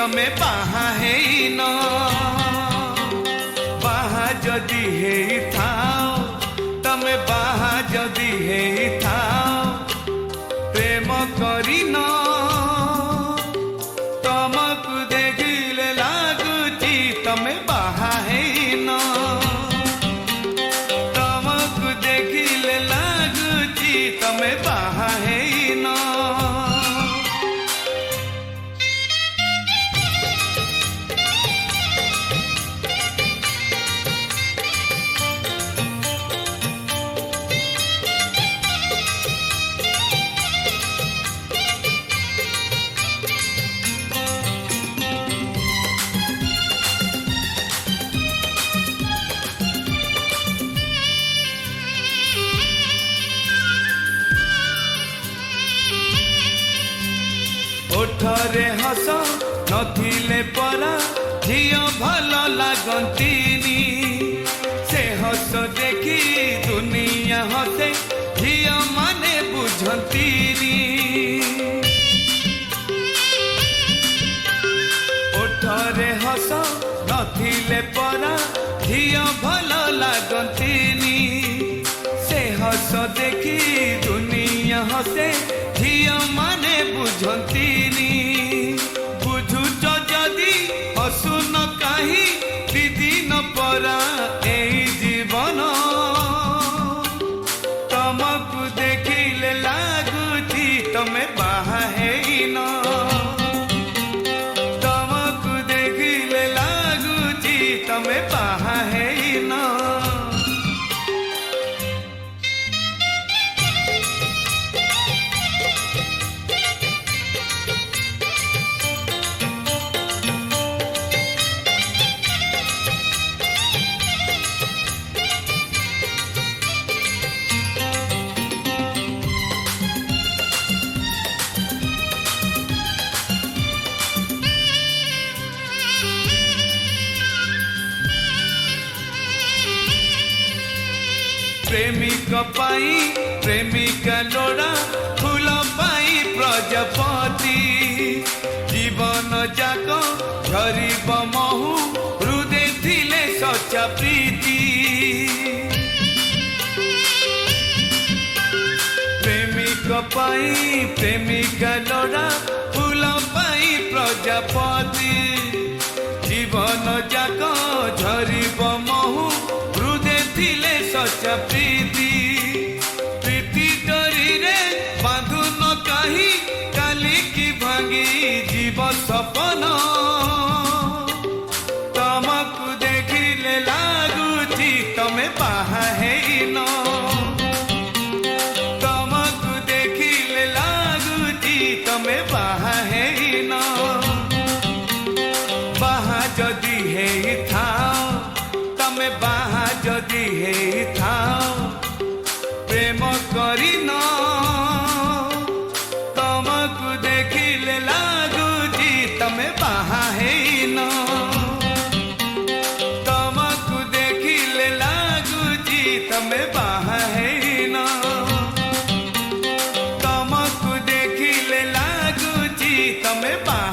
तमे बाहा हेइन बाहा जदि हेई थाओ तमे बाहा जदि हेई थाओ प्रेम करिन तमकु देखिले लागुची तमे बाहा हेइन तमकु देखिले लागुची तमे बाहा हेइन ओठरे हस नथिले परा झियो भल लागंतीनी से हस देखी दुनिया हसे झियो माने बुझंतीनी ओठरे हस नथिले परा झियो भल लागंतीनी से हस देखी दुनिया हसे झियो माने बुझंतीनी बुझुच जदि हसुन कहीं दिदिन परा एई जीवन तमकु देखिले लागुची तमे बाहा हेइन तमकु देखिले लागुची तमे बाहा हेइन प्रेमिक पाई प्रेमिका लोड़ा फूल पाई प्रजापति जीवन जाक झरिब महु हृदय थिले सच्चा प्रीति प्रेमिक पाई प्रेमिका लोड़ा फूल पाई प्रजापति जीवन जाक झरिब महु थिले सच्चा प्रीति प्रीति डोरी रे बांधु न कहीं काली की भांगी जीव सपन तमकु देखिले लागुची तमे बाहा हेइन तमकु देखिले लागुची तमे बाहा हेइन बाहा जदि हेई थाओ तमे बाहा जदि हेई थाओ प्रेम करिन तमकु देखिले लागुची तमे बाहा हेइन तमकु देखिले लागुची तमे बाहा हेइन तमकु देखिले लागुची तमे बाहा